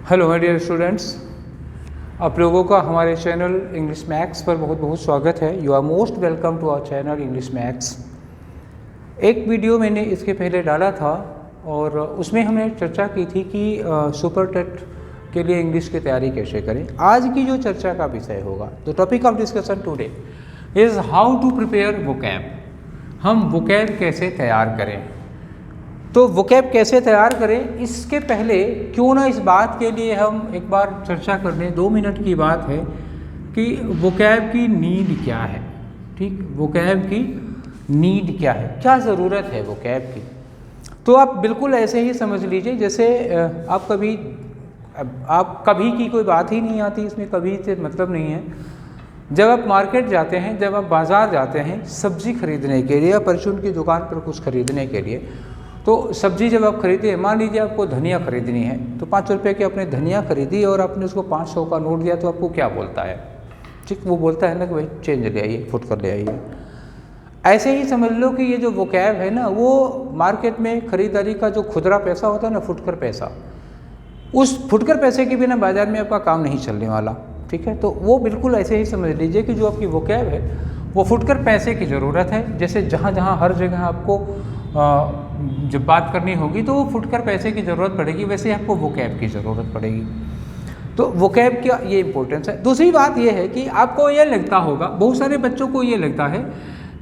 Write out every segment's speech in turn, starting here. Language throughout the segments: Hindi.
हेलो माय डियर स्टूडेंट्स, आप लोगों का हमारे चैनल इंग्लिश मैथ्स पर बहुत बहुत स्वागत है। You are most welcome to our channel English maths. एक वीडियो मैंने इसके पहले डाला था और उसमें हमने चर्चा की थी कि सुपर टेट के लिए इंग्लिश की तैयारी कैसे करें। आज की जो चर्चा का विषय होगा, the topic of discussion today is how to prepare vocab. हम वोकैब कैसे तैयार करें। तो वोकैब कैसे तैयार करें, इसके पहले क्यों ना इस बात के लिए हम एक बार चर्चा कर लें। 2 मिनट की बात है कि वोकैब की नीड क्या है। ठीक, वोकैब की नीड क्या है, क्या ज़रूरत है वोकैब की। तो आप बिल्कुल ऐसे ही समझ लीजिए जैसे आप कभी की कोई बात ही नहीं आती, इसमें कभी से मतलब नहीं है। जब आप मार्केट जाते हैं, जब आप बाज़ार जाते हैं सब्ज़ी खरीदने के लिए या परचून की दुकान पर कुछ खरीदने के लिए, तो सब्ज़ी जब आप खरीदे, मान लीजिए आपको धनिया खरीदनी है, तो 5 रुपये की आपने धनिया खरीदी और आपने उसको 500 का नोट दिया, तो आपको क्या बोलता है। ठीक, वो बोलता है ना कि भाई चेंज ले आइए, फुटकर ले आइए। ऐसे ही समझ लो कि ये जो वोकैब है ना, वो मार्केट में खरीदारी का जो खुदरा पैसा होता है ना, फुटकर पैसा, उस फुटकर पैसे के बिना बाज़ार में आपका काम नहीं चलने वाला। ठीक है, तो वो बिल्कुल ऐसे ही समझ लीजिए कि जो आपकी वोकैब है वो फुटकर पैसे की ज़रूरत है। जैसे जहाँ जहाँ हर जगह आपको जब बात करनी होगी तो वो फुटकर पैसे की ज़रूरत पड़ेगी, वैसे आपको वोकैब की ज़रूरत पड़ेगी। तो वोकैब का ये इंपॉर्टेंस है। दूसरी बात ये है कि आपको ये लगता होगा, बहुत सारे बच्चों को ये लगता है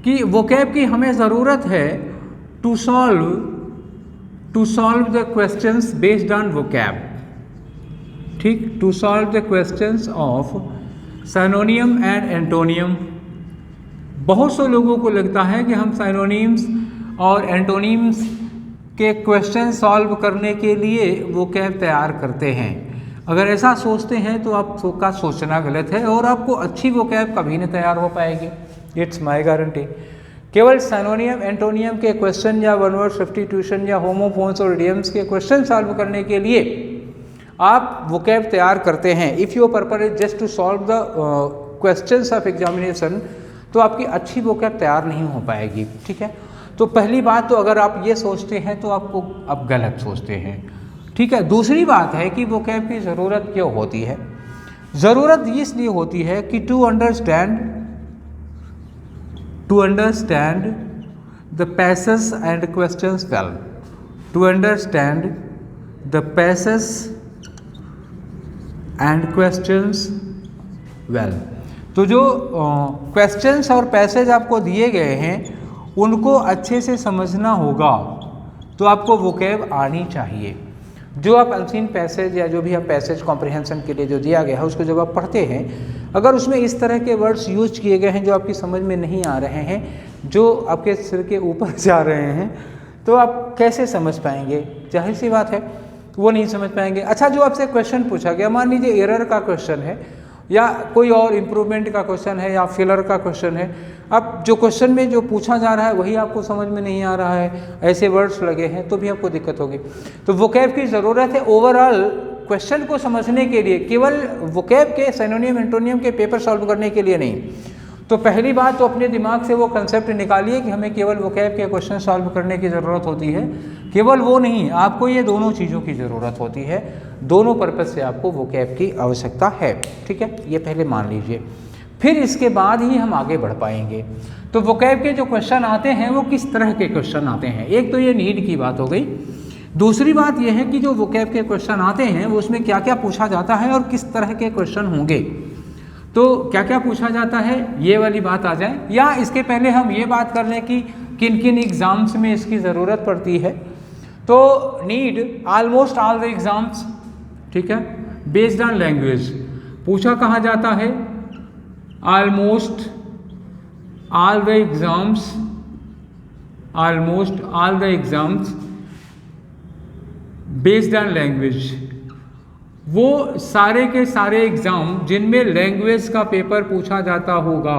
कि वोकैब की हमें ज़रूरत है to solve the questions based on vocab. ठीक, to solve the questions of synonym and antonym. बहुत से लोगों को लगता है कि हम सिनोनिम्स और एंटोनिम्स के क्वेश्चन सॉल्व करने के लिए वोकैब तैयार करते हैं। अगर ऐसा सोचते हैं तो आपका सोचना गलत है और आपको अच्छी वोकैब कभी नहीं तैयार हो पाएगी। It's my guarantee. केवल सिनोनियम एंटोनियम के क्वेश्चन या वन वर्ड सब्स्टिट्यूशन या होमोफोन्स और इडियम्स के क्वेश्चन सॉल्व करने के लिए आप वोकैब तैयार करते हैं। If your purpose is just to solve the questions of examination, तो आपकी अच्छी वोकैब तैयार नहीं हो पाएगी। ठीक है, तो पहली बात तो अगर आप ये सोचते हैं तो आपको अब गलत सोचते हैं। ठीक है, दूसरी बात है कि वोकैब की ज़रूरत क्यों होती है। ज़रूरत इसलिए होती है कि to understand the passage and questions well. To understand the passage and questions well. तो जो क्वेश्चंस और पैसेज आपको दिए गए हैं उनको अच्छे से समझना होगा, तो आपको वोकैब आनी चाहिए। जो आप अनसीन पैसेज या जो भी आप पैसेज कॉम्प्रिहेंशन के लिए जो दिया गया है उसको जब आप पढ़ते हैं, अगर उसमें इस तरह के वर्ड्स यूज किए गए हैं जो आपकी समझ में नहीं आ रहे हैं, जो आपके सिर के ऊपर जा रहे हैं, तो आप कैसे समझ पाएंगे। जाहिर सी बात है वो नहीं समझ पाएंगे। अच्छा, जो आपसे क्वेश्चन पूछा गया, मान लीजिए एरर का क्वेश्चन है या कोई और इम्प्रूवमेंट का क्वेश्चन है या फिलर का क्वेश्चन है। अब जो क्वेश्चन में जो पूछा जा रहा है वही आपको समझ में नहीं आ रहा है, ऐसे वर्ड्स लगे हैं, तो भी आपको दिक्कत होगी। तो वोकैब की ज़रूरत है ओवरऑल क्वेश्चन को समझने के लिए, केवल वोकैब के सिनोनियम एंटोनियम के पेपर सॉल्व करने के लिए नहीं। तो पहली बात तो अपने दिमाग से वो कंसेप्ट निकालिए कि हमें केवल वोकैब के क्वेश्चन सॉल्व करने की ज़रूरत होती है। केवल वो नहीं, आपको ये दोनों चीज़ों की ज़रूरत होती है। दोनों पर्पज़ से आपको वोकैब की आवश्यकता है। ठीक है, ये पहले मान लीजिए, फिर इसके बाद ही हम आगे बढ़ पाएंगे। तो वोकैब के जो क्वेश्चन आते हैं वो किस तरह के क्वेश्चन आते हैं। एक तो ये नीड की बात हो गई। दूसरी बात यह है कि जो वोकैब के क्वेश्चन आते हैं वो उसमें क्या क्या पूछा जाता है और किस तरह के क्वेश्चन होंगे। तो क्या क्या पूछा जाता है ये वाली बात आ जाए, या इसके पहले हम ये बात कर लें कि किन किन एग्ज़ाम्स में इसकी ज़रूरत पड़ती है। तो need almost all the exams. ठीक है, बेस्ड ऑन लैंग्वेज पूछा कहाँ जाता है। Almost all the exams based on language. वो सारे के सारे एग्ज़ाम जिनमें लैंग्वेज का पेपर पूछा जाता होगा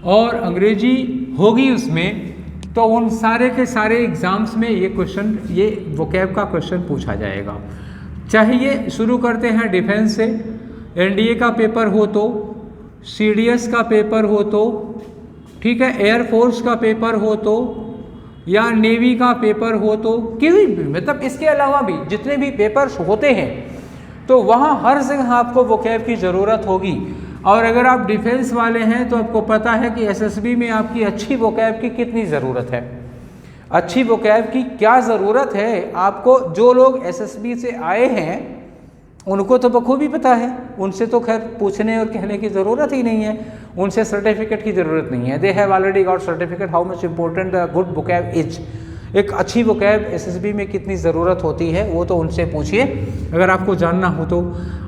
और अंग्रेजी होगी उसमें, तो उन सारे के सारे एग्ज़ाम्स में ये वोकैब का क्वेश्चन पूछा जाएगा। चाहे ये शुरू करते हैं डिफेंस से, एनडीए का पेपर हो तो, सीडीएस का पेपर हो तो, ठीक है, एयरफोर्स का पेपर हो तो, या नेवी का पेपर हो तो, किसी भी मतलब इसके अलावा भी जितने भी पेपर्स होते हैं तो वहाँ हर जगह आपको वोकैब की ज़रूरत होगी। और अगर आप डिफेंस वाले हैं तो आपको पता है कि एसएसबी में आपकी अच्छी वोकैब की कितनी ज़रूरत है, अच्छी वोकैब की क्या ज़रूरत है आपको। जो लोग एसएसबी से आए हैं उनको तो बखूबी पता है, उनसे तो खैर पूछने और कहने की ज़रूरत ही नहीं है, उनसे सर्टिफिकेट की ज़रूरत नहीं है। They have already got certificate how much important the good vocab is. एक अच्छी वोकैब एसएसबी में कितनी ज़रूरत होती है वो तो उनसे पूछिए अगर आपको जानना हो तो।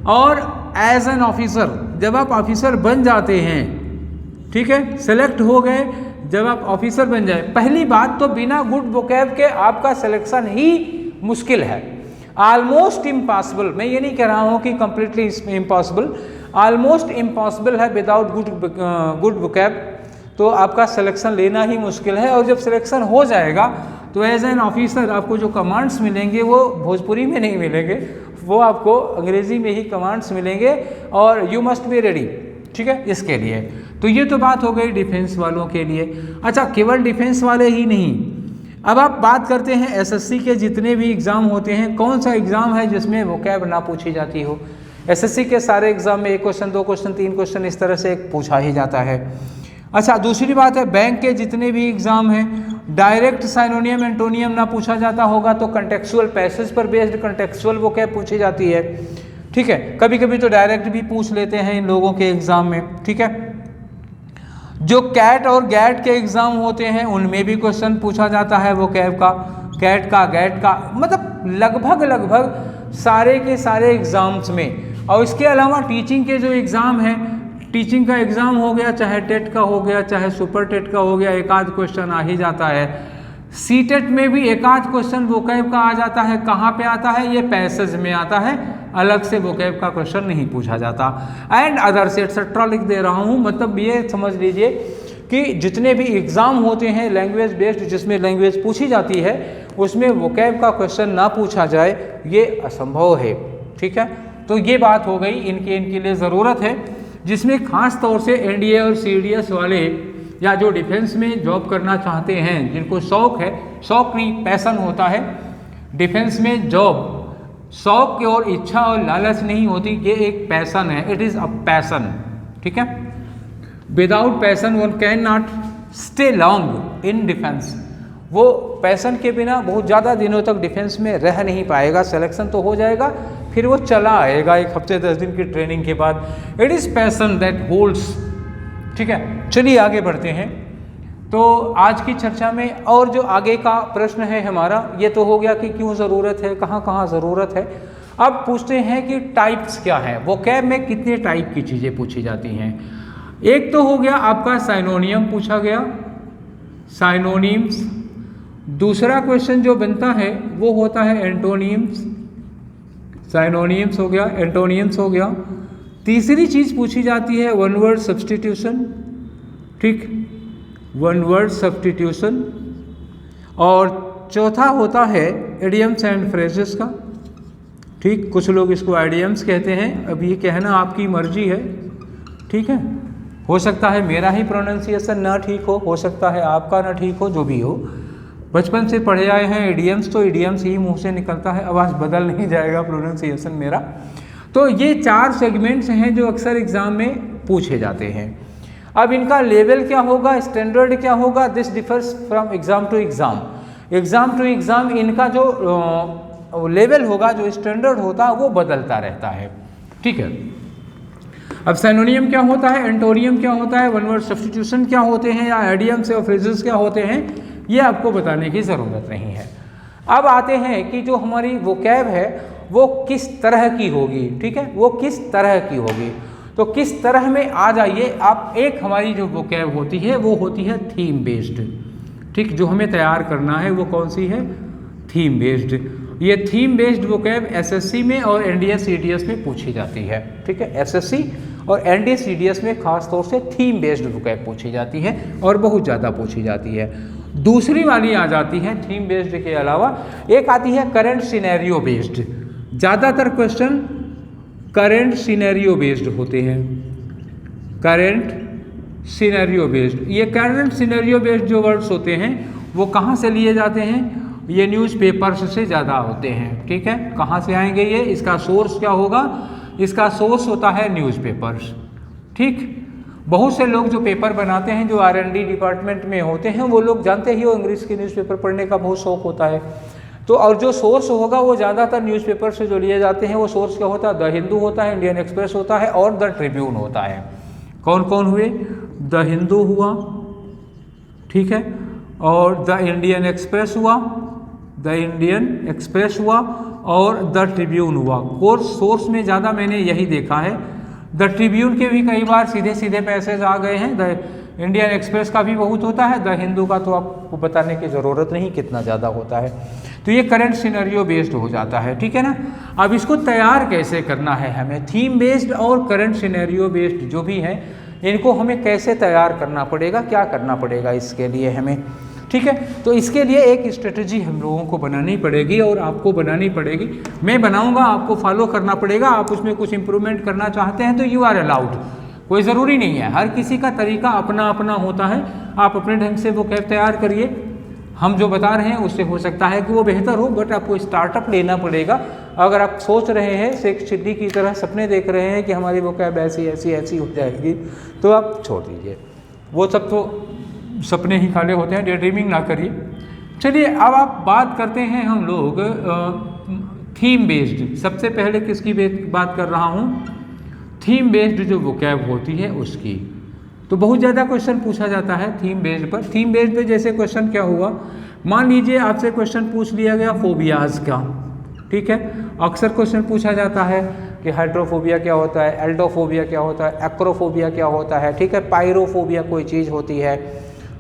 और एज एन ऑफिसर, जब आप ऑफिसर बन जाते हैं, ठीक है, सेलेक्ट हो गए, जब आप ऑफिसर बन जाए, पहली बात तो बिना गुड वोकैब के आपका सिलेक्शन ही मुश्किल है, ऑलमोस्ट इम्पॉसिबल। मैं ये नहीं कह रहा हूँ कि कंप्लीटली इम्पॉसिबल, ऑलमोस्ट इम्पॉसिबल है विदाउट गुड वोकैब, तो आपका सिलेक्शन लेना ही मुश्किल है। और जब सिलेक्शन हो जाएगा तो एज एन ऑफिसर आपको जो कमांड्स मिलेंगे वो भोजपुरी में नहीं मिलेंगे, वो आपको अंग्रेज़ी में ही कमांड्स मिलेंगे और यू मस्ट बी रेडी, ठीक है, इसके लिए। तो ये तो बात हो गई डिफेंस वालों के लिए। अच्छा, केवल डिफेंस वाले ही नहीं, अब आप बात करते हैं एसएससी के जितने भी एग्ज़ाम होते हैं, कौन सा एग्ज़ाम है जिसमें वोकैब ना पूछी जाती हो। एसएससी के सारे एग्ज़ाम में 1 क्वेश्चन 2 क्वेश्चन 3 क्वेश्चन इस तरह से पूछा ही जाता है। अच्छा, दूसरी बात है बैंक के जितने भी एग्ज़ाम हैं डायरेक्ट साइनोनियम एंटोनियम ना पूछा जाता होगा तो कंटेक्चुअल पैसेज पर बेस्ड कंटेक्चुअल वोकैब पूछी जाती है, ठीक है। कभी कभी तो डायरेक्ट भी पूछ लेते हैं इन लोगों के एग्ज़ाम में, ठीक है। जो कैट और गैट के एग्ज़ाम होते हैं उनमें भी क्वेश्चन पूछा जाता है वोकैब का, कैट का, गैट का, मतलब लगभग सारे के सारे एग्ज़ाम्स में। और इसके अलावा टीचिंग के जो एग्ज़ाम हैं, टीचिंग का एग्ज़ाम हो गया, चाहे टेट का हो गया, चाहे सुपर टेट का हो गया, एक आध क्वेश्चन आ ही जाता है। सीटेट में भी एक आध क्वेश्चन वोकैब का आ जाता है। कहाँ पे आता है? ये पैसेज में आता है, अलग से वोकैब का क्वेश्चन नहीं पूछा जाता। एंड अदर्स एटसेट्रा लिख दे रहा हूँ, मतलब ये समझ लीजिए कि जितने भी एग्ज़ाम होते हैं लैंग्वेज बेस्ड, जिसमें लैंग्वेज पूछी जाती है, उसमें वोकैब का क्वेश्चन ना पूछा जाए ये असंभव है, ठीक है। तो ये बात हो गई, इनके लिए ज़रूरत है, जिसमें खास तौर से एनडीए और सीडीएस वाले या जो डिफेंस में जॉब करना चाहते हैं, जिनको शौक़ है, शौक़ नहीं पैसन होता है डिफेंस में जॉब, शौक़ और इच्छा और लालच नहीं होती, ये एक पैसन है, इट इज़ अ पैसन, ठीक है। Without passion one can not stay long in defence. वो पैसन के बिना बहुत ज़्यादा दिनों तक डिफेंस में रह नहीं पाएगा। सिलेक्शन तो हो जाएगा, फिर वो चला आएगा 1 हफ्ते 10 दिन की ट्रेनिंग के बाद। It is passion that holds, ठीक है। चलिए आगे बढ़ते हैं। तो आज की चर्चा में और जो आगे का प्रश्न है हमारा, ये तो हो गया कि क्यों ज़रूरत है, कहाँ कहाँ ज़रूरत है। अब पूछते हैं कि टाइप्स क्या है, वोकैब में कितने टाइप की चीज़ें पूछी जाती हैं। एक तो हो गया आपका साइनोनियम पूछा गया, साइनोनिम्स। दूसरा क्वेश्चन जो बनता है वो होता है एंटोनिम्स, साइनोनिम्स हो गया, एंटोनिम्स हो गया। तीसरी चीज़ पूछी जाती है वन वर्ड सब्स्टिट्यूशन, ठीक, वन वर्ड सब्स्टिट्यूशन। और चौथा होता है इडियम्स एंड फ्रेजेस का, ठीक, कुछ लोग इसको आइडियम्स कहते हैं, अब ये कहना आपकी मर्जी है, ठीक है। हो सकता है मेरा ही प्रोनाउंसिएशन ना ठीक हो सकता है आपका ना ठीक हो, जो भी हो। बचपन से पढ़े आए हैं इडियम्स, तो इडियम्स ही मुंह से निकलता है, आवाज़ बदल नहीं जाएगा प्रोनाउंसिएशन मेरा। तो ये 4 सेगमेंट्स हैं जो अक्सर एग्ज़ाम में पूछे जाते हैं। अब इनका लेवल क्या होगा, स्टैंडर्ड क्या होगा, this differs from exam to exam. Exam to exam इनका जो लेवल होगा, जो स्टैंडर्ड होता है, वो बदलता रहता है, ठीक है। अब साइनोनियम क्या होता है, एंटोनियम क्या होता है, वन वर्ड सब्स्टिट्यूशन क्या होते हैं, या आइडियम्स और फ्रेजेस क्या होते हैं, ये आपको बताने की ज़रूरत नहीं है। अब आते हैं कि जो हमारी वोकैब है वो किस तरह की होगी, ठीक है, वो किस तरह की होगी। तो किस तरह में आ जाइए आप। एक हमारी जो वोकैब होती है वो होती है थीम बेस्ड, ठीक, जो हमें तैयार करना है वो कौन सी है, थीम बेस्ड। ये थीम बेस्ड वोकैब एसएससी में और एनडीए सीडीएस में पूछी जाती है, ठीक है। एसएससी और एनडीए सीडीएस में खास तौर से थीम बेस्ड वोकैब पूछी जाती है और बहुत ज़्यादा पूछी जाती है। दूसरी वाली आ जाती है थीम बेस्ड के अलावा, एक आती है करंट सिनेरियो बेस्ड। ज़्यादातर क्वेश्चन करंट सिनेरियो बेस्ड होते हैं, करंट सिनेरियो बेस्ड। ये करंट सिनेरियो बेस्ड जो वर्ड्स होते हैं वो कहाँ से लिए जाते हैं, ये न्यूज़पेपर्स से ज़्यादा होते हैं। ठीक है, कहाँ से आएंगे ये? इसका सोर्स क्या होगा? इसका सोर्स होता है न्यूज़पेपर्स। ठीक, बहुत से लोग जो पेपर बनाते हैं, जो R&D डिपार्टमेंट में होते हैं, वो लोग जानते ही हो इंग्लिश के न्यूज़पेपर पढ़ने का बहुत शौक होता है। तो और जो सोर्स होगा वो ज़्यादातर न्यूज़पेपर से जो लिए जाते हैं, वो सोर्स क्या होता है? द हिंदू होता है, इंडियन एक्सप्रेस होता है और द ट्रिब्यून होता है। कौन कौन हुए? द हिंदू हुआ, ठीक है, और द इंडियन एक्सप्रेस हुआ, द इंडियन एक्सप्रेस हुआ और द ट्रिब्यून हुआ। कोर्स सोर्स में ज़्यादा मैंने यही देखा है। द ट्रिब्यून के भी कई बार सीधे सीधे पैसेज आ गए हैं। द इंडियन एक्सप्रेस का भी बहुत होता है। द हिंदू का तो आपको बताने की ज़रूरत नहीं कितना ज़्यादा होता है। तो ये करंट सिनेरियो बेस्ड हो जाता है। ठीक है ना। अब इसको तैयार कैसे करना है हमें? थीम बेस्ड और करंट सिनेरियो बेस्ड जो भी है, इनको हमें कैसे तैयार करना पड़ेगा, क्या करना पड़ेगा इसके लिए हमें? ठीक है, तो इसके लिए एक स्ट्रेटजी हम लोगों को बनानी पड़ेगी और आपको बनानी पड़ेगी। मैं बनाऊंगा, आपको फॉलो करना पड़ेगा। आप उसमें कुछ इंप्रूवमेंट करना चाहते हैं तो यू आर अलाउड, कोई ज़रूरी नहीं है। हर किसी का तरीका अपना अपना होता है। आप अपने ढंग से वो कैब तैयार करिए। हम जो बता रहे हैं उससे हो सकता है कि वो बेहतर हो, बट आपको स्टार्टअप लेना पड़ेगा। अगर आप सोच रहे हैं शेख चिल्ली की तरह सपने देख रहे हैं कि हमारी वो कैब ऐसी ऐसी ऐसी हो जाएगी, तो आप छोड़ दीजिए। वो सब तो सपने ही खाली होते हैं, डे ड्रीमिंग ना करिए। चलिए अब आप बात करते हैं हम लोग थीम बेस्ड। सबसे पहले किसकी बात कर रहा हूँ? थीम बेस्ड जो वोकैब होती है उसकी। तो बहुत ज़्यादा क्वेश्चन पूछा जाता है थीम बेस्ड पर। थीम बेस्ड पे जैसे क्वेश्चन क्या हुआ, मान लीजिए आपसे क्वेश्चन पूछ लिया गया फोबियाज़ का। ठीक है, अक्सर क्वेश्चन पूछा जाता है कि हाइड्रोफोबिया क्या होता है, एल्डोफोबिया क्या होता है, एक्रोफोबिया क्या होता है, ठीक है, पायरोफोबिया कोई चीज़ होती है।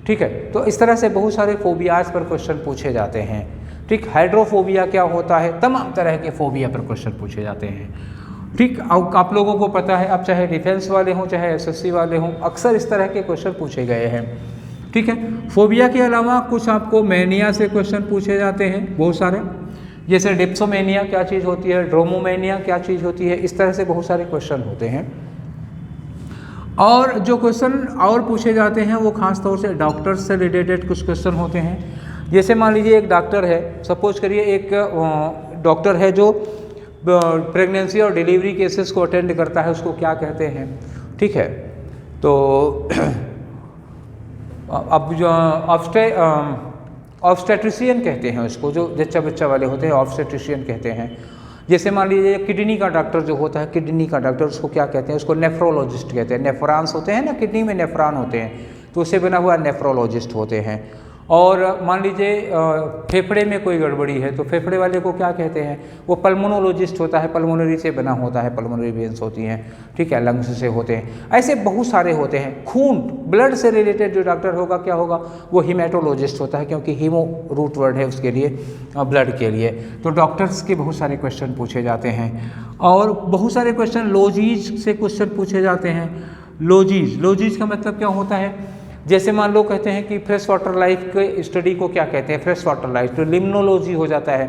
ठीक है, तो इस तरह से बहुत सारे फोबियाज़ पर क्वेश्चन पूछे जाते हैं। ठीक, हाइड्रोफोबिया क्या होता है, तमाम तरह के फोबिया पर क्वेश्चन पूछे जाते हैं। ठीक, आप लोगों को पता है, अब चाहे डिफेंस वाले हों चाहे एसएससी वाले हों, अक्सर इस तरह के क्वेश्चन पूछे गए हैं। ठीक है, फोबिया के अलावा कुछ आपको मैनिया से क्वेश्चन पूछे जाते हैं बहुत सारे, जैसे डिप्सोमेनिया क्या चीज़ होती है, ड्रोमोमेनिया क्या चीज़ होती है, इस तरह से बहुत सारे क्वेश्चन होते हैं। और जो क्वेश्चन और पूछे जाते हैं वो खास तौर से डॉक्टर्स से रिलेटेड कुछ क्वेश्चन होते हैं। जैसे मान लीजिए एक डॉक्टर है, सपोज करिए एक डॉक्टर है जो प्रेगनेंसी और डिलीवरी केसेस को अटेंड करता है, उसको क्या कहते हैं? ठीक है, तो अब जो ऑब्स्टेट्रिशियन कहते हैं उसको, जो जच्चा बच्चा वाले होते हैं ऑब्स्टेट्रिशियन कहते हैं। जैसे मान लीजिए किडनी का डॉक्टर जो होता है, किडनी का डॉक्टर, उसको क्या कहते हैं? उसको नेफ्रोलॉजिस्ट कहते हैं। नेफ्रॉन्स होते हैं ना, किडनी में नेफ्रॉन होते हैं, तो उससे बना हुआ नेफ्रोलॉजिस्ट होते हैं। और मान लीजिए फेफड़े में कोई गड़बड़ी है तो फेफड़े वाले को क्या कहते हैं? वो पल्मोनोलॉजिस्ट होता है, पल्मोनरी से बना होता है, पल्मोनरी वेन्स होती हैं, ठीक है, लंग्स से होते हैं। ऐसे बहुत सारे होते हैं। खून, ब्लड से रिलेटेड जो डॉक्टर होगा क्या होगा? वो हीमेटोलॉजिस्ट होता है, क्योंकि हीमो रूट वर्ड है उसके लिए, ब्लड के लिए। तो डॉक्टर्स के बहुत सारे क्वेश्चन पूछे जाते हैं। और बहुत सारे क्वेश्चन लॉजीज से क्वेश्चन पूछे जाते हैं। लॉजीज का मतलब क्या होता है? जैसे मान लो कहते हैं कि फ्रेश वाटर लाइफ के स्टडी को क्या कहते हैं? फ्रेश वाटर लाइफ, तो लिम्नोलॉजी हो जाता है।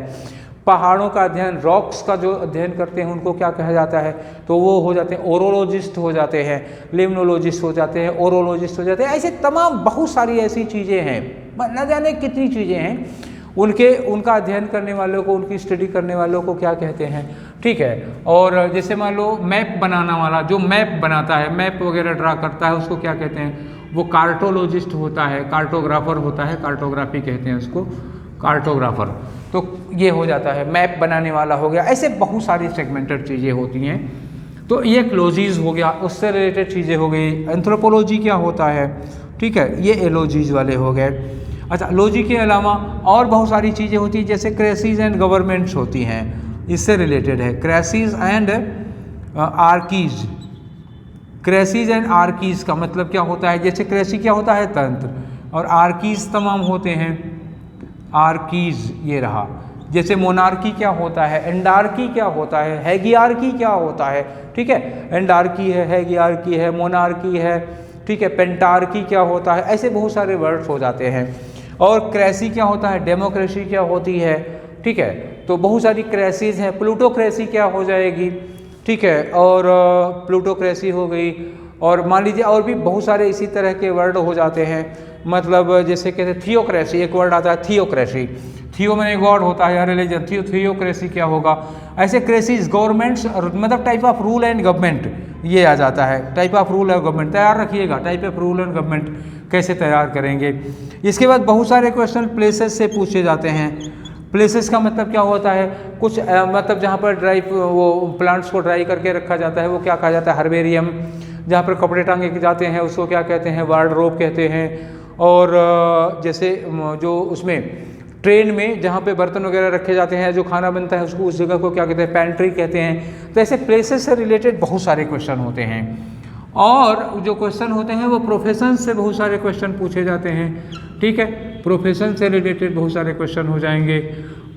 पहाड़ों का अध्ययन, रॉक्स का जो अध्ययन करते हैं उनको क्या कहा जाता है? तो वो हो जाते हैं ओरोलॉजिस्ट हो जाते हैं, लिम्नोलॉजिस्ट हो जाते हैं, ओरोलॉजिस्ट हो जाते हैं। ऐसे तमाम बहुत सारी ऐसी चीज़ें हैं, न जाने कितनी चीज़ें हैं। उनका अध्ययन करने वालों को, उनकी स्टडी करने वालों को क्या कहते हैं? ठीक है, और जैसे मान लो मैप बनाने वाला, जो मैप बनाता है, मैप वगैरह ड्रा करता है, उसको क्या कहते हैं? वो कार्टोलॉजिस्ट होता है, कार्टोग्राफर होता है, कार्टोग्राफी कहते हैं उसको, कार्टोग्राफर। तो ये हो जाता है, मैप बनाने वाला हो गया। ऐसे बहुत सारी सेगमेंटेड चीज़ें होती हैं। तो ये क्लोजीज हो गया, उससे रिलेटेड चीज़ें हो गई। एंथ्रोपोलॉजी क्या होता है? ठीक है, ये एलॉजीज वाले हो गए। अच्छा, लॉजी के अलावा और बहुत सारी चीज़ें होती हैं, जैसे क्रेसीज एंड गवर्नमेंट्स होती हैं, इससे रिलेटेड है। क्रेसीज एंड आर्कीज, क्रेसीज एंड आर्कीज का मतलब क्या होता है? जैसे क्रेसी क्या होता है? तंत्र, और आर्कीज तमाम होते हैं। आर्कीज ये रहा। जैसे मोनार्की क्या होता है? एंडार्की क्या होता है? हैगियार्की क्या होता है? ठीक है, एंडार्की है, हैगियार्की है, मोनार्की है, ठीक है, पेंटार्की क्या होता है? ऐसे बहुत सारे वर्ड्स हो जाते हैं। और क्रेसी क्या होता है? डेमोक्रेसी क्या होती है? ठीक है, तो बहुत सारी क्रेसीज हैं। प्लूटोक्रेसी क्या हो जाएगी? ठीक है, और प्लूटोक्रेसी हो गई। और मान लीजिए और भी बहुत सारे इसी तरह के वर्ड हो जाते हैं। मतलब जैसे कहते हैं थियोक्रेसी, एक वर्ड आता है थियोक्रेसी। थियो मैंने गॉड होता है या रिलीजन, थियोक्रेसी क्या होगा। ऐसे क्रेसीज गवर्नमेंट्स मतलब type of rule and government ये आ जाता है, type of rule and government तैयार रखिएगा, type of rule and government कैसे तैयार करेंगे। इसके बाद बहुत सारे क्वेश्चन प्लेसेस से पूछे जाते हैं। प्लेसेस का मतलब क्या होता है, कुछ मतलब जहाँ पर ड्राई वो प्लांट्स को ड्राई करके रखा जाता है वो क्या कहा जाता है, हर्बेरियम। जहाँ पर कपड़े टांगे जाते हैं उसको क्या कहते हैं, वार्डरोब कहते हैं। और जैसे जो उसमें ट्रेन में जहाँ पे बर्तन वगैरह रखे जाते हैं, जो खाना बनता है उसको, उस जगह को क्या कहते हैं, पैंट्री कहते हैं। तो ऐसे प्लेसेस से रिलेटेड बहुत सारे क्वेश्चन होते हैं। और जो क्वेश्चन होते हैं वो प्रोफेशन से बहुत सारे क्वेश्चन पूछे जाते हैं, ठीक है, प्रोफेशन से रिलेटेड बहुत सारे क्वेश्चन हो जाएंगे,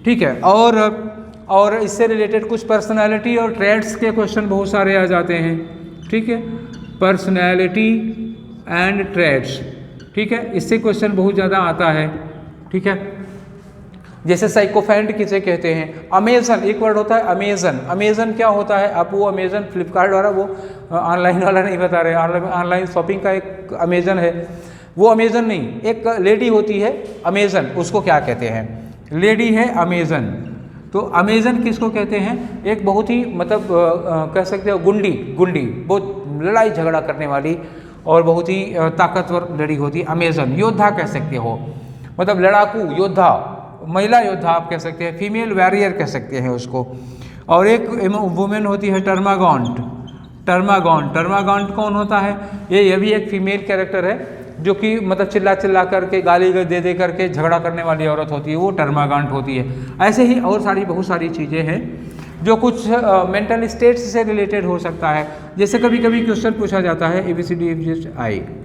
ठीक है। और इससे रिलेटेड कुछ पर्सनालिटी और ट्रेड्स के क्वेश्चन बहुत सारे आ जाते हैं, ठीक है, पर्सनैलिटी एंड ट्रेड्स, ठीक है, इससे क्वेश्चन बहुत ज़्यादा आता है, ठीक है। जैसे साइकोफेंट किसे कहते हैं, अमेजन एक वर्ड होता है अमेजन। अमेजन क्या होता है, आप वो अमेजन फ्लिपकार्ट वाला वो ऑनलाइन वाला नहीं बता रहे, ऑनलाइन शॉपिंग का एक अमेजन है, वो अमेजन नहीं, एक लेडी होती है अमेजन, उसको क्या कहते हैं, लेडी है अमेजन। तो अमेजन किसको कहते हैं, एक बहुत ही मतलब कह सकते हो गुंडी बहुत लड़ाई झगड़ा करने वाली और बहुत ही ताकतवर लड़ी होती है अमेजन। योद्धा कह सकते हो, मतलब लड़ाकू योद्धा, महिला योद्धा आप कह सकते हैं, फीमेल वॉरियर कह सकते हैं उसको। और एक वुमेन होती है टर्मागॉन्ट। टर्मागॉन्ट कौन होता है, ये भी एक फीमेल कैरेक्टर है जो कि मतलब चिल्ला करके गाली दे करके झगड़ा करने वाली औरत होती है, वो टर्मागॉन्ट होती है। ऐसे ही और बहुत सारी चीज़ें हैं जो कुछ मेंटल स्टेट्स से रिलेटेड हो सकता है। जैसे कभी क्वेश्चन पूछा जाता है ABCD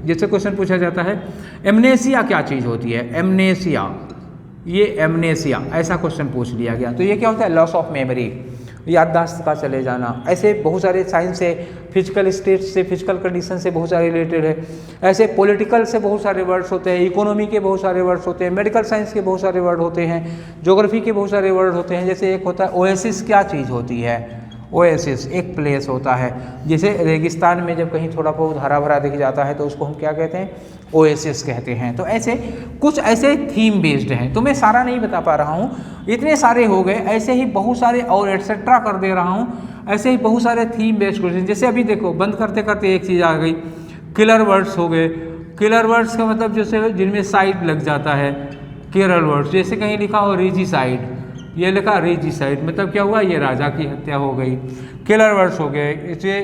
जैसे क्वेश्चन पूछा जाता है एमनेसिया क्या चीज़ होती है, एमनेसिया, ये एमनेसिया ऐसा क्वेश्चन पूछ लिया गया। तो ये क्या होता है, लॉस ऑफ मेमोरी, याददाश्त का चले जाना। ऐसे बहुत सारे साइंस से, फिजिकल स्टेट से, फिजिकल कंडीशन से बहुत सारे रिलेटेड है। ऐसे पॉलिटिकल से बहुत सारे वर्ड्स होते हैं, इकोनॉमी के बहुत सारे वर्ड्स होते हैं, मेडिकल साइंस के बहुत सारे वर्ड होते हैं, ज्योग्राफी के बहुत सारे वर्ड होते हैं। जैसे एक होता है ओएसिस क्या चीज़ होती है, ओएसिस एक प्लेस होता है। जैसे रेगिस्तान में जब कहीं थोड़ा बहुत हरा भरा दिख जाता है तो उसको हम क्या कहते हैं, ओएसिस कहते हैं। तो ऐसे कुछ ऐसे थीम बेस्ड हैं, तो मैं सारा नहीं बता पा रहा हूँ, इतने सारे हो गए। ऐसे ही बहुत सारे और एटसेट्रा कर दे रहा हूँ, ऐसे ही बहुत सारे थीम बेस्ड क्वेश्चन। जैसे अभी देखो बंद करते करते एक चीज़ आ गई, किलर वर्ड्स हो गए। किलर वर्ड्स का मतलब जैसे जिनमें साइड लग जाता है, किलर वर्ड्स। जैसे कहीं लिखा हो रिजीसाइड, ये लिखा रिजीसाइड, मतलब क्या हुआ, ये राजा की हत्या हो गई। किलर वर्ड्स हो गए। इसे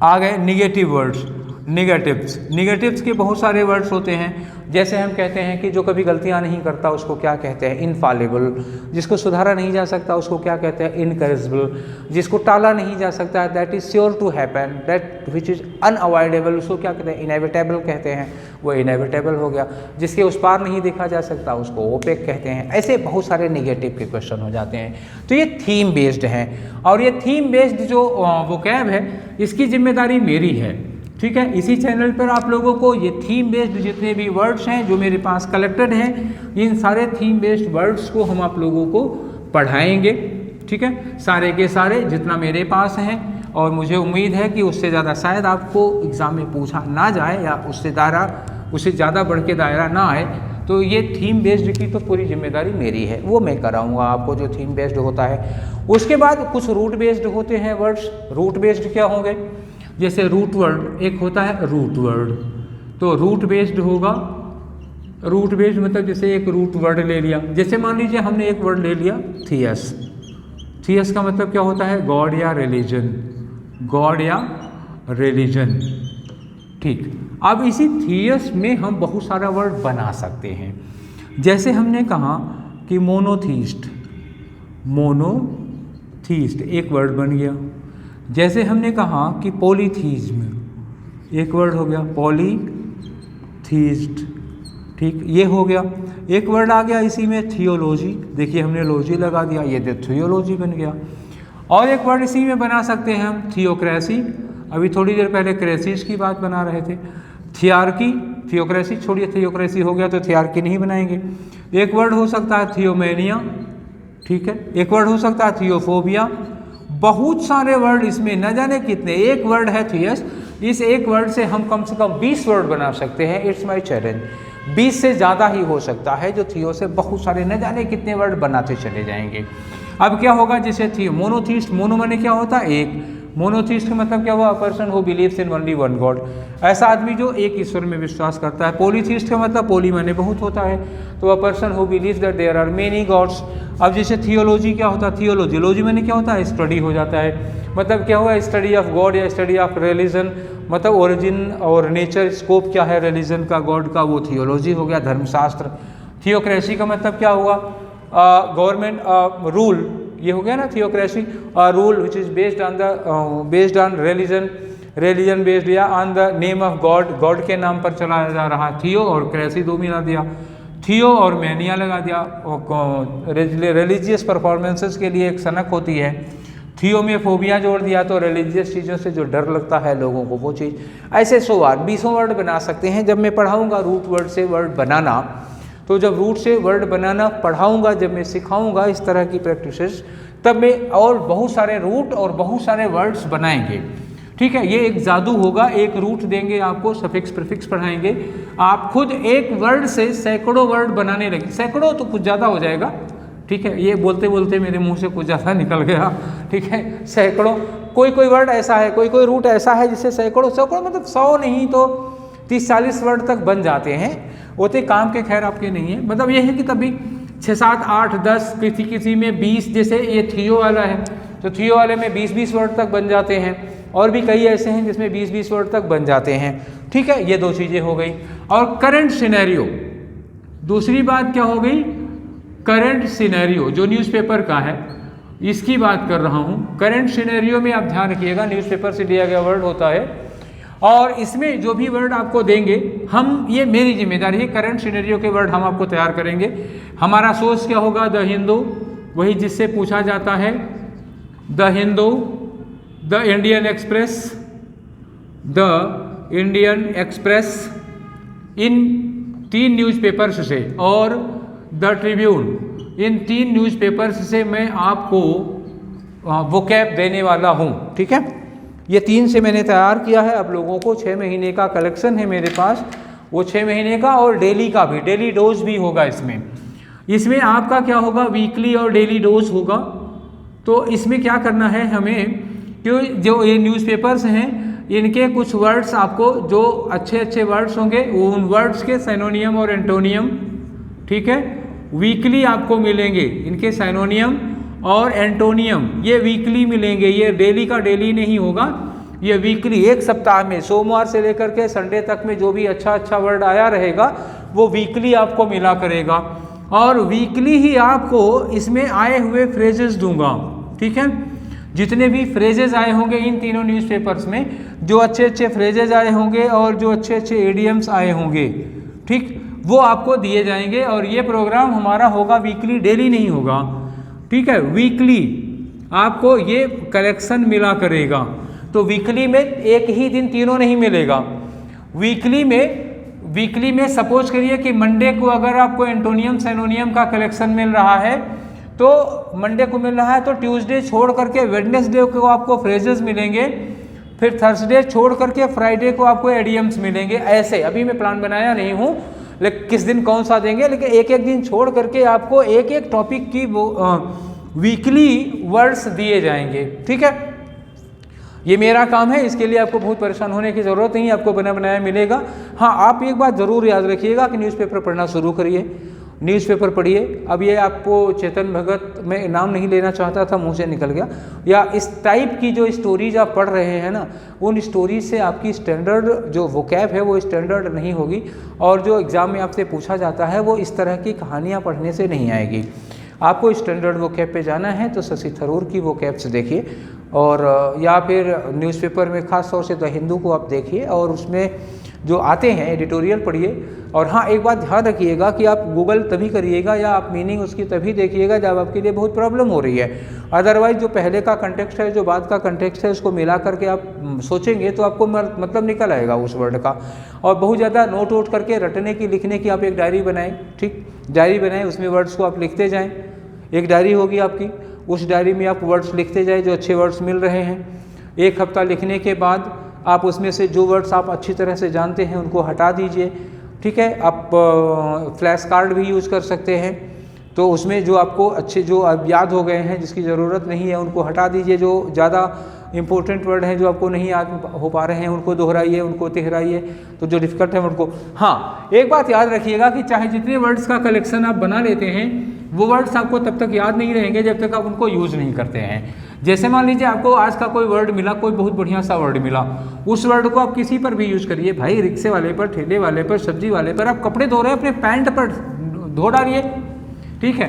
आ गए निगेटिव वर्ड्स, निगेटिव्स के बहुत सारे वर्ड्स होते हैं। जैसे हम कहते हैं कि जो कभी गलतियां नहीं करता उसको क्या कहते हैं, इनफॉलिबल। जिसको सुधारा नहीं जा सकता उसको क्या कहते हैं, इनकरेजिबल। जिसको टाला नहीं जा सकता, that is sure to happen, that which is unavoidable, उसको क्या कहते हैं, इनएविटेबल कहते हैं, वो इनएविटेबल हो गया। जिसके उस पार नहीं देखा जा सकता उसको ओपेक कहते हैं। ऐसे बहुत सारे निगेटिव के क्वेश्चन हो जाते हैं। तो ये थीम बेस्ड हैं, और ये थीम बेस्ड जो वोकैब है इसकी जिम्मेदारी मेरी है, ठीक है। इसी चैनल पर आप लोगों को ये थीम बेस्ड जितने भी वर्ड्स हैं जो मेरे पास कलेक्टेड हैं, इन सारे थीम बेस्ड वर्ड्स को हम आप लोगों को पढ़ाएंगे, ठीक है, सारे के सारे जितना मेरे पास हैं। और मुझे उम्मीद है कि उससे ज़्यादा शायद आपको एग्ज़ाम में पूछा ना जाए, या उससे ज़्यादा बढ़ के दायरा ना आए। तो ये थीम बेस्ड की तो पूरी जिम्मेदारी मेरी है, वो मैं कराऊंगा आपको जो थीम बेस्ड होता है। उसके बाद कुछ रूट बेस्ड होते हैं वर्ड्स। रूट बेस्ड क्या होंगे, जैसे रूट वर्ड एक होता है रूट वर्ड, तो रूट बेस्ड होगा। रूट बेस्ड मतलब जैसे एक रूट वर्ड ले लिया, जैसे मान लीजिए हमने एक वर्ड ले लिया थियस। थियस का मतलब क्या होता है, गॉड या रिलीजन, गॉड या रिलीजन, ठीक। अब इसी थियस में हम बहुत सारा वर्ड बना सकते हैं। जैसे हमने कहा कि मोनोथीस्ट, मोनोथीस्ट एक वर्ड बन गया। जैसे हमने कहा कि पॉलीथीज्म, एक वर्ड हो गया पॉलीथीस्ट, ठीक, ये हो गया। एक वर्ड आ गया इसी में थियोलॉजी, देखिए हमने लॉजी लगा दिया, ये तो थियोलॉजी बन गया। और एक वर्ड इसी में बना सकते हैं हम थियोक्रेसी, अभी थोड़ी देर पहले क्रेसिस की बात बना रहे थे। थियार्की, थियोक्रेसी छोड़िए, थियोक्रेसी हो गया तो थियार्की नहीं बनाएंगे। एक वर्ड हो सकता है थियोमेनिया, ठीक है। एक वर्ड हो सकता है थियोफोबिया। बहुत सारे वर्ड इसमें, न जाने कितने। एक वर्ड है थियस, इस एक वर्ड से हम कम से कम 20 वर्ड बना सकते हैं। It's my challenge. 20 से ज़्यादा ही हो सकता है, जो थियो से बहुत सारे न जाने कितने वर्ड बनाते चले जाएंगे। अब क्या होगा, जैसे थियो मोनोथीस्ट, मोनो माने क्या होता है एक, मोनोथीस्ट का मतलब क्या हुआ, person who believes in only one God, ऐसा आदमी जो एक ईश्वर में विश्वास करता है। पॉलीथीस्ट का मतलब पोली माने बहुत होता है, तो a person who believes that there are many gods. अब जैसे थियोलॉजी क्या होता है, थियोलॉजी लॉजी माने क्या होता है, स्टडी हो जाता है, मतलब क्या हुआ, स्टडी ऑफ गॉड या स्टडी ऑफ रिलीजन, मतलब ओरिजिन और नेचर स्कोप क्या है रिलीजन का, गॉड का, वो थियोलॉजी हो गया, धर्मशास्त्र। थियोक्रेसी का मतलब क्या हुआ, गवर्नमेंट रूल, ये हो गया ना theocracy, rule which is based on religion based या on the name of God, God के नाम पर चलाया जा रहा। थियो और क्रेसी दो मिला दिया, थियो और मैनिया लगा दिया, रिलीजियस परफॉर्मेंसेस के लिए एक सनक होती है, थियो में फोबिया जोड़ दिया, तो रिलीजियस चीज़ों से जो डर लगता है लोगों को वो चीज़। ऐसे 100 वर्ड बना सकते हैं। जब मैं पढ़ाऊँगा रूट वर्ड से वर्ड बनाना, तो जब रूट से वर्ड बनाना पढ़ाऊँगा, जब मैं सिखाऊँगा इस तरह की प्रैक्टिसेस, तब मैं और बहुत सारे रूट और बहुत सारे वर्ड्स बनाएंगे। ठीक है, ये एक जादू होगा, एक रूट देंगे आपको, सफिक्स प्रीफिक्स पढ़ाएंगे, आप खुद एक वर्ड से सैकड़ों वर्ड बनाने लगे, सैकड़ों तो कुछ ज़्यादा हो जाएगा, ठीक है, ये बोलते बोलते मेरे मुंह से कुछ ज़्यादा निकल गया, ठीक है, सैकड़ों, कोई कोई वर्ड ऐसा है, कोई कोई रूट ऐसा है जिससे सैकड़ों मतलब 100 नहीं तो 30-40 वर्ड तक बन जाते हैं। होते काम के खैर आपके नहीं है, मतलब ये है कि तभी 6, 7, 8, 10, किसी में 20, जैसे ये थियो वाला है तो थियो वाले में 20-20 वर्ड तक बन जाते हैं, और भी कई ऐसे हैं जिसमें 20-20 वर्ड तक बन जाते हैं। ठीक है, ये 2 चीज़ें हो गई। और करंट सिनेरियो, दूसरी बात क्या हो गई, करंट सिनेरियो जो न्यूज़पेपर का है, इसकी बात कर रहा हूँ। करंट सिनेरियो में आप ध्यान रखिएगा, न्यूज़पेपर से लिया गया वर्ड होता है, और इसमें जो भी वर्ड आपको देंगे, हम, ये मेरी जिम्मेदारी है, करंट सिनेरियो के वर्ड हम आपको तैयार करेंगे। हमारा सोर्स क्या होगा, द हिंदू, वही जिससे पूछा जाता है, the Hindu, the Indian express, the Indian express, in 3 newspapers से, और द ट्रिब्यून, इन 3 न्यूज़पेपर्स से मैं आपको वोकैब देने वाला हूँ। ठीक है, ये 3 से मैंने तैयार किया है। अब लोगों को 6 महीने का कलेक्शन है मेरे पास, वो 6 महीने का और डेली का भी, डेली डोज भी होगा इसमें। इसमें आपका क्या होगा, वीकली और डेली डोज होगा। तो इसमें क्या करना है हमें, क्यों, जो ये न्यूज़पेपर्स हैं इनके कुछ वर्ड्स आपको, जो अच्छे अच्छे वर्ड्स होंगे, उन वर्ड्स के सिनोनियम और एंटोनियम, ठीक है, वीकली आपको मिलेंगे, इनके सिनोनियम और एंटोनियम ये वीकली मिलेंगे। ये डेली का डेली नहीं होगा, ये वीकली, एक सप्ताह में सोमवार से लेकर के संडे तक में जो भी अच्छा अच्छा वर्ड आया रहेगा वो वीकली आपको मिला करेगा। और वीकली ही आपको इसमें आए हुए फ्रेजेस दूंगा। ठीक है, जितने भी फ्रेजेस आए होंगे इन तीनों न्यूज़पेपर्स में, जो अच्छे अच्छे फ्रेजेस आए होंगे और जो अच्छे अच्छे एडियम्स आए होंगे, ठीक, वो आपको दिए जाएंगे। और ये प्रोग्राम हमारा होगा वीकली, डेली नहीं होगा। ठीक है, वीकली आपको ये कलेक्शन मिला करेगा। तो वीकली में एक ही दिन तीनों नहीं मिलेगा। वीकली में सपोज करिए कि मंडे को अगर आपको एंटोनियम सिनोनियम का कलेक्शन मिल रहा है, तो मंडे को मिल रहा है, तो ट्यूसडे छोड़ करके वेडनेसडे को आपको फ्रेजेस मिलेंगे, फिर थर्सडे छोड़ करके फ्राइडे को आपको एडियम्स मिलेंगे। ऐसे अभी मैं प्लान बनाया नहीं हूँ लेकिन किस दिन कौन सा देंगे, लेकिन एक एक दिन छोड़ करके आपको एक एक टॉपिक की वो वीकली वर्ड्स दिए जाएंगे। ठीक है, ये मेरा काम है, इसके लिए आपको बहुत परेशान होने की ज़रूरत नहीं है, आपको बना बनाया मिलेगा। हाँ, आप एक बात ज़रूर याद रखिएगा कि न्यूज़पेपर पढ़ना शुरू करिए, न्यूज़पेपर पढ़िए। अब ये आपको चेतन भगत, मैं नाम नहीं लेना चाहता था, मुंह से निकल गया, या इस टाइप की जो स्टोरीज आप पढ़ रहे हैं ना, उन स्टोरीज से आपकी स्टैंडर्ड जो वोकैब है वो स्टैंडर्ड नहीं होगी, और जो एग्ज़ाम में आपसे पूछा जाता है वो इस तरह की कहानियाँ पढ़ने से नहीं आएगी। आपको स्टैंडर्ड वोकैब पे जाना है तो शशि थरूर की वोकैब्स देखिए, और या फिर न्यूज़पेपर में ख़ास तौर से द हिंदू को आप देखिए, और उसमें जो आते हैं एडिटोरियल पढ़िए। और हाँ, एक बात ध्यान रखिएगा कि आप गूगल तभी करिएगा या आप मीनिंग उसकी तभी देखिएगा जब आपके लिए बहुत प्रॉब्लम हो रही है। अदरवाइज जो पहले का कंटेक्स्ट है, जो बाद का कंटेक्स्ट है, उसको मिला करके आप सोचेंगे तो आपको मतलब निकल आएगा उस वर्ड का। और बहुत ज़्यादा नोट वोट करके रटने की, लिखने की आप एक डायरी बनाएं। ठीक, डायरी बनाएं, उसमें वर्ड्स को आप लिखते जाएँ। एक डायरी होगी आपकी, उस डायरी में आप वर्ड्स लिखते जाए जो अच्छे वर्ड्स मिल रहे हैं। एक हफ्ता लिखने के बाद आप उसमें से जो वर्ड्स आप अच्छी तरह से जानते हैं उनको हटा दीजिए। ठीक है। आप फ्लैश कार्ड भी यूज़ कर सकते हैं, तो उसमें जो आपको अच्छे जो अब याद हो गए हैं जिसकी ज़रूरत नहीं है उनको हटा दीजिए, जो ज़्यादा इंपॉर्टेंट वर्ड हैं जो आपको नहीं याद हो पा रहे हैं उनको दोहराइए, उनको तिहराइए, तो जो डिफ़िकल्ट है उनको। हाँ, एक बात याद रखिएगा कि चाहे जितने वर्ड्स का कलेक्शन आप बना लेते हैं वो वर्ड्स आपको तब तक याद नहीं रहेंगे जब तक आप उनको यूज़ नहीं करते हैं। जैसे मान लीजिए आपको आज का कोई वर्ड मिला, कोई बहुत बढ़िया सा वर्ड मिला, उस वर्ड को आप किसी पर भी यूज़ करिए। भाई रिक्शे वाले पर, ठेले वाले पर, सब्जी वाले पर, आप कपड़े धो रहे हैं अपने पैंट पर धो डालिए, ठीक है।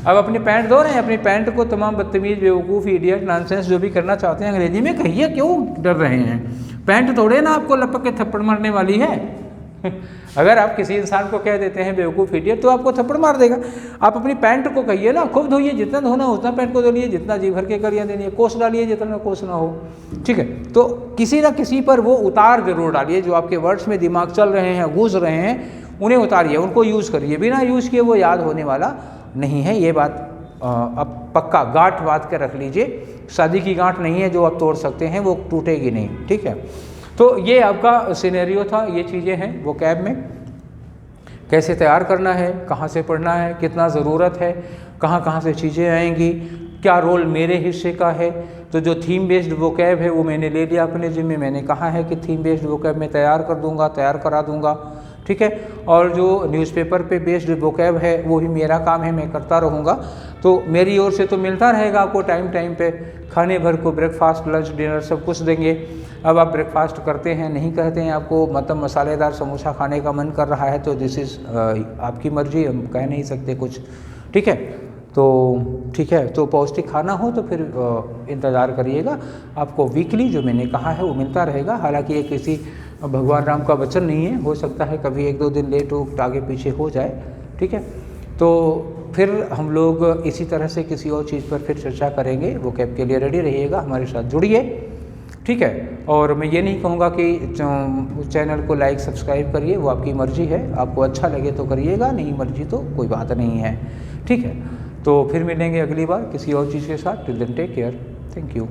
अब अपनी पैंट धो रहे हैं, अपनी पैंट को तमाम बदतमीज, बेवकूफ़, इडियट, नॉनसेंस जो भी करना चाहते हैं अंग्रेजी में कहिए, क्यों डर रहे हैं? पैंट थोड़े ना आपको लपक के थप्पड़ मारने वाली है। अगर आप किसी इंसान को कह देते हैं बेवकूफ़, इडियट, तो आपको थप्पड़ मार देगा। आप अपनी पैंट को कहिए ना, खूब धोइए, जितना धोना हो उतना पैंट को धो लिए, जितना जी भर के करिए देनिए, कोस डालिए जितना कोस ना हो, ठीक है। तो किसी ना किसी पर वो उतार जरूर डालिए, जो आपके वर्ड्स में दिमाग चल रहे हैं, गूंज रहे हैं, उन्हें उतारिए, उनको यूज़ करिए। बिना यूज़ किए वो याद होने वाला नहीं है, ये बात अब पक्का गांठ बात के रख लीजिए। शादी की गांठ नहीं है जो आप तोड़ सकते हैं, वो टूटेगी नहीं, ठीक है। तो ये आपका सिनेरियो था, ये चीज़ें हैं वो कैब में कैसे तैयार करना है, कहाँ से पढ़ना है, कितना ज़रूरत है, कहाँ कहाँ से चीज़ें आएंगी, क्या रोल मेरे हिस्से का है। तो जो थीम बेस्ड वोकैब है वो मैंने ले लिया अपने जिम्मे, मैंने कहा है कि थीम बेस्ड वोकैब मैं तैयार कर दूंगा, तैयार करा दूंगा, ठीक है। और जो न्यूज़पेपर पे बेस्ड वोकैब है वो ही मेरा काम है, मैं करता रहूँगा। तो मेरी ओर से तो मिलता रहेगा आपको टाइम टाइम पे, खाने भर को ब्रेकफास्ट, लंच, डिनर सब कुछ देंगे। अब आप ब्रेकफास्ट करते हैं नहीं करते हैं, आपको मतलब मसालेदार समोसा खाने का मन कर रहा है तो दिस इज़ आपकी मर्जी, हम कह नहीं सकते कुछ, ठीक है। तो ठीक है, तो पौष्टिक खाना हो तो फिर इंतज़ार करिएगा, आपको वीकली जो मैंने कहा है वो मिलता रहेगा। हालांकि ये किसी भगवान राम का वचन नहीं है, हो सकता है कभी 1-2 दिन लेट हो, आगे पीछे हो जाए, ठीक है। तो फिर हम लोग इसी तरह से किसी और चीज़ पर फिर चर्चा करेंगे। वो कैब के लिए रेडी रहिएगा, हमारे साथ जुड़िए, ठीक है। और मैं ये नहीं कहूँगा कि चैनल को लाइक सब्सक्राइब करिए, वो आपकी मर्ज़ी है, आपको अच्छा लगे तो करिएगा, नहीं मर्ज़ी तो कोई बात नहीं है, ठीक है। तो फिर मिलेंगे अगली बार किसी और चीज़ के साथ। Till then take care, thank you.